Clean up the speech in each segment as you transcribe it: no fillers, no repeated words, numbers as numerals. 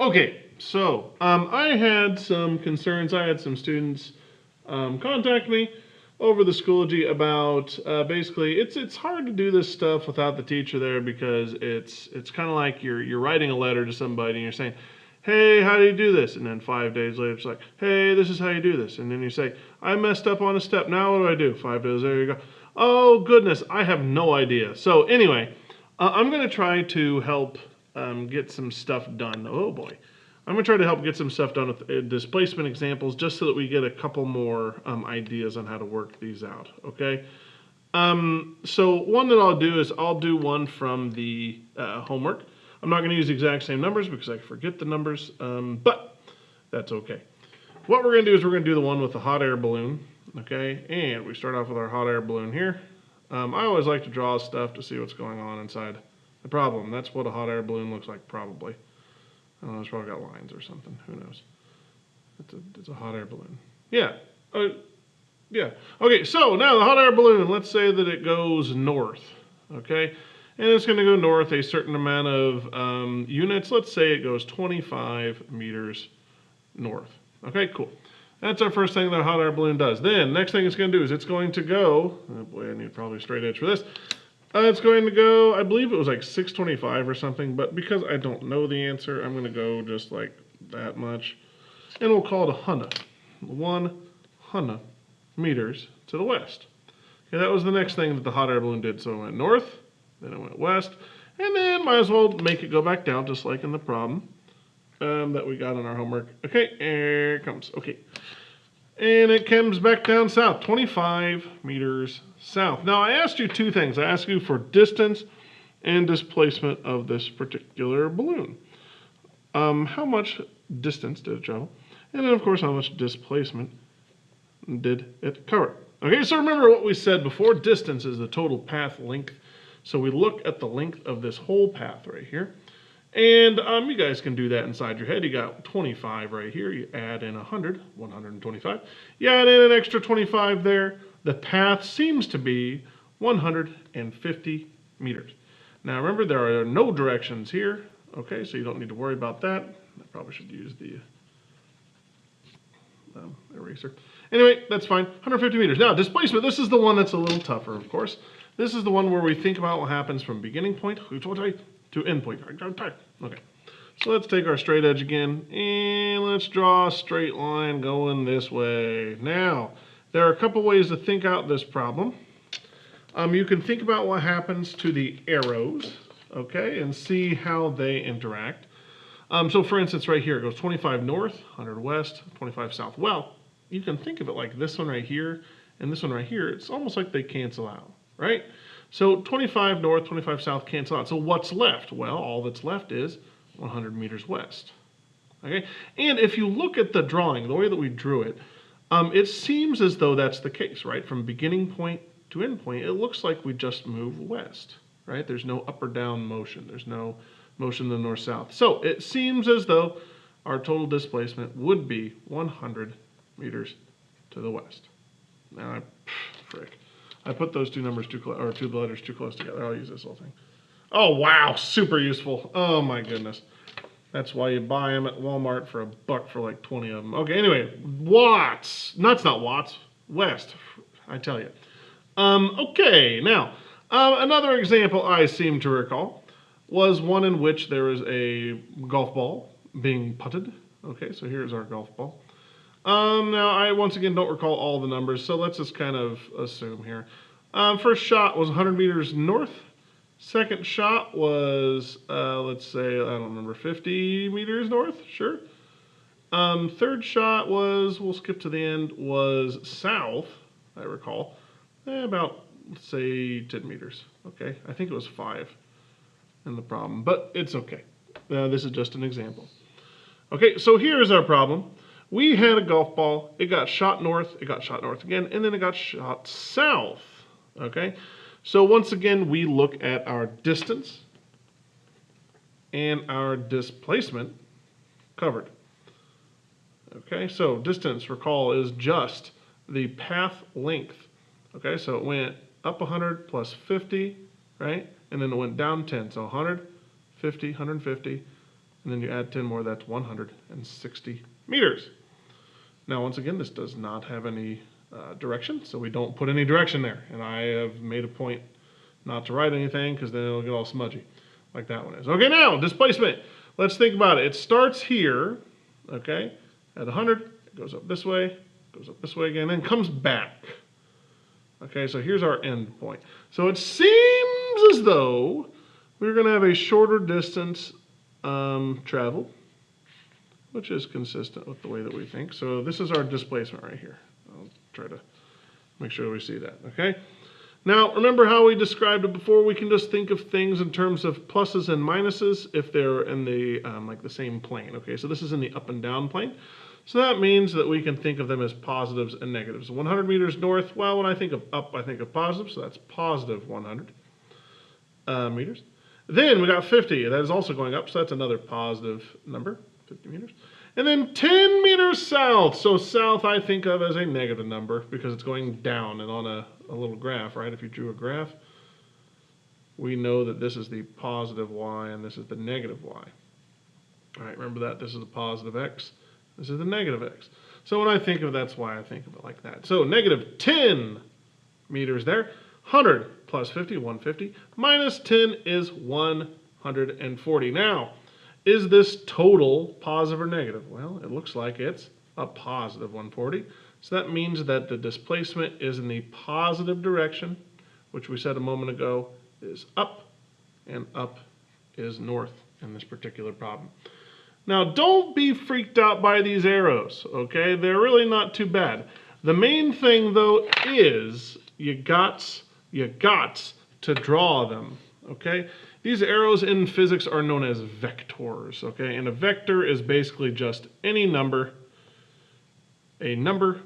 Okay, so I had some concerns. I had some students contact me over the Schoology about basically it's hard to do this stuff without the teacher there because it's kind of like you're writing a letter to somebody and you're saying, hey, how do you do this? And then 5 days later it's like, hey, this is how you do this. And then you say, I messed up on a step. Now what do I do? 5 days later you go, oh goodness, I have no idea. So anyway, I'm going to try to help get some stuff done. Oh boy. I'm going to try to help get some stuff done with displacement examples just so that we get a couple more ideas on how to work these out, okay? So one that I'll do is I'll do one from the homework. I'm not going to use the exact same numbers because I forget the numbers, but that's okay. What we're going to do is we're going to do the one with the hot air balloon, okay? And we start off with our hot air balloon here. I always like to draw stuff to see what's going on inside the problem. That's what a hot air balloon looks like probably. I don't know, it's probably got lines or something. Who knows? It's a hot air balloon. Yeah. Yeah. Okay, so now the hot air balloon, let's say that it goes north. Okay? And it's going to go north a certain amount of units. Let's say it goes 25 meters north. Okay, cool. That's our first thing that a hot air balloon does. Then, next thing it's going to do is it's going to go, oh boy, I need probably a straight edge for this. It's going to go, I believe it was like 625 or something, but because I don't know the answer, I'm going to go just like that much. And we'll call it 100 meters to the west. Okay, that was the next thing that the hot air balloon did. So it went north, then it went west, and then might as well make it go back down just like in the problem that we got on our homework. Okay, here it comes. Okay. And it comes back down south, 25 meters south. Now, I asked you two things. I asked you for distance and displacement of this particular balloon. How much distance did it travel? And then, of course, how much displacement did it cover? Okay, so remember what we said before. Distance is the total path length. So we look at the length of this whole path right here. And you guys can do that inside your head. You got 25 right here. You add in 125. You add in an extra 25 there. The path seems to be 150 meters. Now remember, there are no directions here. Okay, so you don't need to worry about that. I probably should use the eraser. Anyway, that's fine. 150 meters. Now, displacement. This is the one that's a little tougher, of course. This is the one where we think about what happens from beginning point to end point. Okay, so let's take our straight edge again, and let's draw a straight line going this way. Now, there are a couple ways to think out this problem. You can think about what happens to the arrows, okay, and see how they interact. So for instance, right here, it goes 25 north, 100 west, 25 south. Well, you can think of it like this one right here and this one right here. It's almost like they cancel out, right? So 25 north, 25 south cancel out. So what's left? Well, all that's left is 100 meters west. Okay? And if you look at the drawing, the way that we drew it, it seems as though that's the case, right? From beginning point to end point, it looks like we just move west, right? There's no up or down motion. There's no motion in the north-south. So it seems as though our total displacement would be 100 meters to the west. Now, I put those two numbers too close, or two letters too close together. I'll use this whole thing. Oh, wow, super useful. Oh, my goodness. That's why you buy them at Walmart for $1 for like 20 of them. Okay, anyway, watts. That's not watts. West, I tell you. Okay, now, another example I seem to recall was one in which there was a golf ball being putted. Okay, so here's our golf ball. Now, I once again don't recall all the numbers, so let's just kind of assume here. First shot was 100 meters north. Second shot was, let's say, I don't remember, 50 meters north, sure. Third shot was, we'll skip to the end, was south, I recall, about, let's say, 10 meters, okay? I think it was 5 in the problem, but it's okay. This is just an example. Okay, so here's our problem. We had a golf ball, it got shot north again, and then it got shot south, okay? So once again, we look at our distance and our displacement covered. Okay, so distance, recall, is just the path length. Okay, so it went up 100 plus 50, right? And then it went down 10, so 100, 50, 150, and then you add 10 more, that's 160 meters. Now, once again, this does not have any direction, so we don't put any direction there. And I have made a point not to write anything because then it'll get all smudgy, like that one is. Okay, now, displacement. Let's think about it. It starts here, okay, at 100. It goes up this way again, and then comes back. Okay, so here's our end point. So it seems as though we're going to have a shorter distance traveled, which is consistent with the way that we think. So this is our displacement right here. I'll try to make sure we see that, okay? Now, remember how we described it before? We can just think of things in terms of pluses and minuses if they're in the, like the same plane, okay? So this is in the up and down plane. So that means that we can think of them as positives and negatives. 100 meters north, well, when I think of up, I think of positive, so that's positive 100 meters. Then we got 50, that is also going up, so that's another positive number, 50 meters. And then 10 meters south, so south I think of as a negative number because it's going down and on a little graph, right? If you drew a graph, we know that this is the positive y and this is the negative y. All right, remember that, this is the positive x. This is the negative x. So when I think of that's why I think of it like that. So negative 10 meters there. 100 plus 50, 150. Minus 10 is 140. Now, is this total positive or negative? Well, it looks like it's a positive 140. So that means that the displacement is in the positive direction, which we said a moment ago is up, and up is north in this particular problem. Now, don't be freaked out by these arrows, okay? They're really not too bad. The main thing, though, is you got to draw them, okay? These arrows in physics are known as vectors, okay? And a vector is basically just any number, a number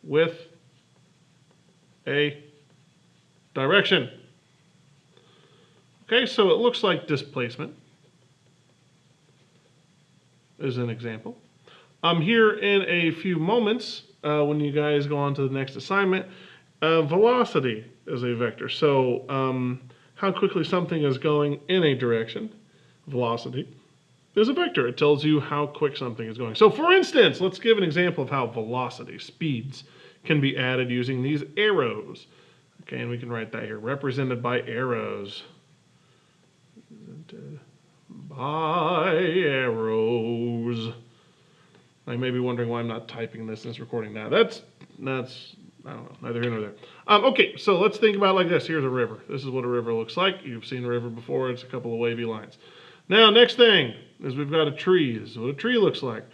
with a direction. Okay, so it looks like displacement is an example. Here in a few moments, when you guys go on to the next assignment, velocity is a vector. So how quickly something is going in a direction, velocity, is a vector. It tells you how quick something is going. So for instance, let's give an example of how velocity, speeds, can be added using these arrows. Okay, and we can write that here, represented by arrows. By arrows. I may be wondering why I'm not typing this in this recording now. That's I don't know, neither here nor there. Okay, so let's think about it like this. Here's a river. This is what a river looks like. You've seen a river before. It's a couple of wavy lines. Now, next thing is we've got a tree. This is what a tree looks like.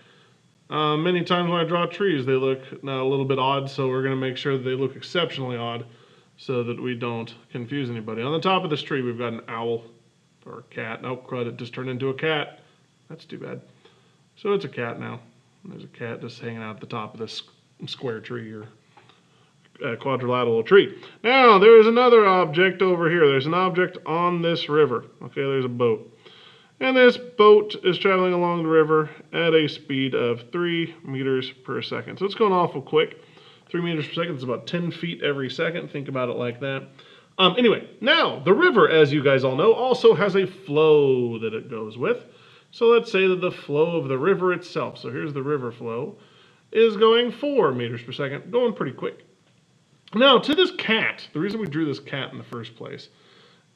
Many times when I draw trees, they look a little bit odd, so we're going to make sure that they look exceptionally odd so that we don't confuse anybody. On the top of this tree, we've got an owl or a cat. Nope, crud, it just turned into a cat. That's too bad. So it's a cat now. There's a cat just hanging out at the top of this square tree or quadrilateral tree. Now, there's another object over here. There's an object on this river. Okay, there's a boat. And this boat is traveling along the river at a speed of 3 meters per second. So it's going awful quick. 3 meters per second is about 10 feet every second. Think about it like that. Anyway, now, the river, as you guys all know, also has a flow that it goes with. So let's say that the flow of the river itself, so here's the river flow, is going 4 meters per second, going pretty quick. Now, to this cat, the reason we drew this cat in the first place,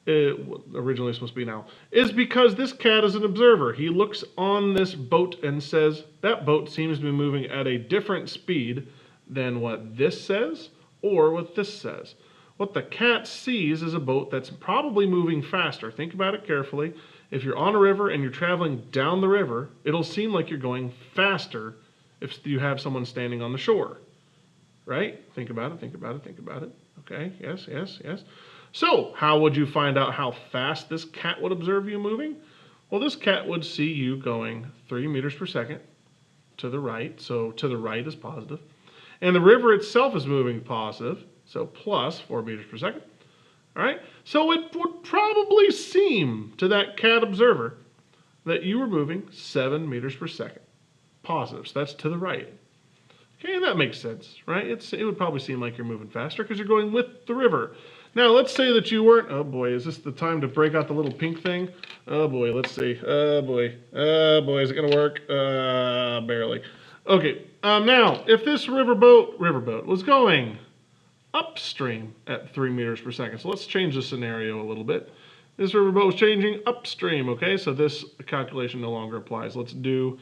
it originally supposed to be an owl, is because this cat is an observer. He looks on this boat and says, that boat seems to be moving at a different speed than what this says or what this says. What the cat sees is a boat that's probably moving faster. Think about it carefully. If you're on a river and you're traveling down the river, it'll seem like you're going faster if you have someone standing on the shore. Right? Think about it, think about it, think about it. Okay, yes, yes, yes. So, how would you find out how fast this cat would observe you moving? Well, this cat would see you going 3 meters per second to the right, so to the right is positive. And the river itself is moving positive, so plus 4 meters per second. All right, so it would probably seem to that cat observer that you were moving 7 meters per second, positive, so that's to the right. Okay, that makes sense, right? It would probably seem like you're moving faster because you're going with the river. Now, let's say that you weren't, oh boy, is this the time to break out the little pink thing? Oh boy, let's see. Oh boy, is it gonna work? Barely. Okay, now, if this riverboat was going upstream at 3 meters per second, so let's change the scenario a little bit. This riverboat was changing upstream, okay, so this calculation no longer applies. Let's not do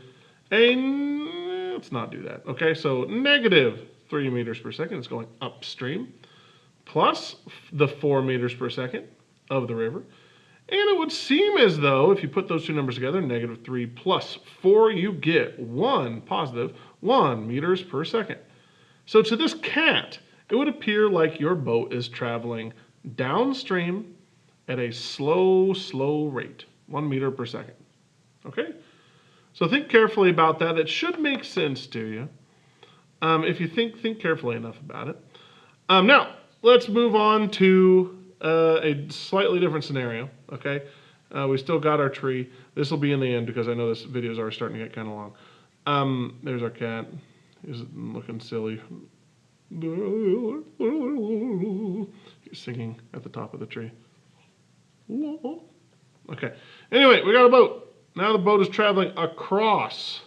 that, okay, so negative 3 meters per second, it's going upstream, plus the 4 meters per second of the river. And it would seem as though, if you put those two numbers together, negative 3 plus 4, you get 1, positive 1 meters per second. So to this cat, it would appear like your boat is traveling downstream at a slow rate, 1 meter per second. Okay? So think carefully about that. It should make sense to you if you think carefully enough about it. Now, let's move on to a slightly different scenario, okay? We still got our tree. This will be in the end because I know this video is already starting to get kind of long. There's our cat. He's looking silly. He's singing at the top of the tree. Okay. Anyway, we got a boat. Now the boat is traveling across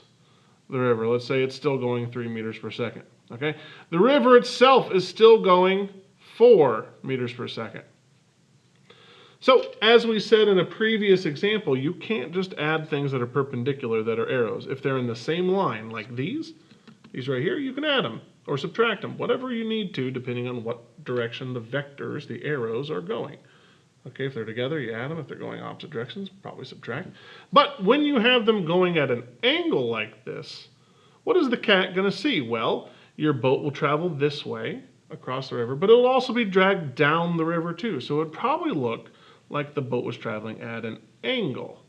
the river. Let's say it's still going 3 meters per second. Okay. The river itself is still going 4 meters per second. So, as we said in a previous example, you can't just add things that are perpendicular that are arrows. If they're in the same line, like these right here, you can add them or subtract them, whatever you need to, depending on what direction the vectors, the arrows, are going. Okay, if they're together, you add them. If they're going opposite directions, probably subtract. But when you have them going at an angle like this, what is the cat going to see? Well, your boat will travel this way across the river, but it will also be dragged down the river too. So it would probably look like the boat was traveling at an angle.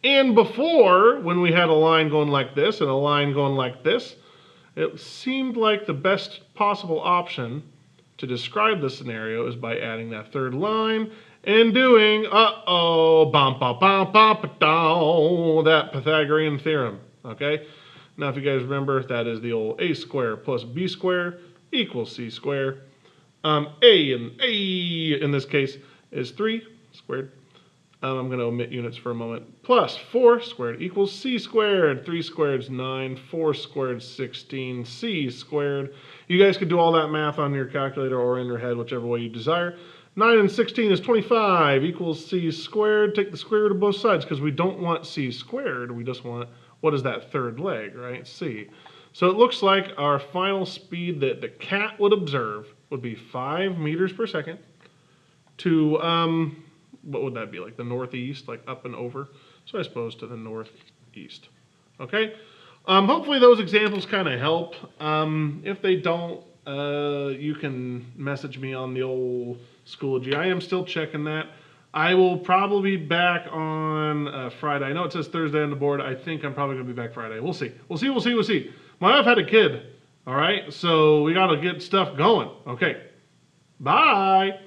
And before, when we had a line going like this and a line going like this, it seemed like the best possible option to describe the scenario is by adding that third line and doing, that Pythagorean theorem, okay? Now, if you guys remember, that is the old a squared plus b squared equals c squared. A in this case is 3 squared. I'm going to omit units for a moment. Plus 4 squared equals c squared. 3 squared is 9. 4 squared is 16. C squared. You guys could do all that math on your calculator or in your head, whichever way you desire. 9 and 16 is 25 equals c squared. Take the square root of both sides because we don't want c squared. We just want, what is that third leg, right? C. So it looks like our final speed that the cat would observe would be 5 meters per second to, what would that be, like the northeast, like up and over? So I suppose to the northeast. Okay? Hopefully those examples kind of help. If they don't, you can message me on the old Schoology. I am still checking that. I will probably be back on Friday. I know it says Thursday on the board. I think I'm probably going to be back Friday. We'll see. We'll see. My wife had a kid. All right? So we got to get stuff going. Okay. Bye.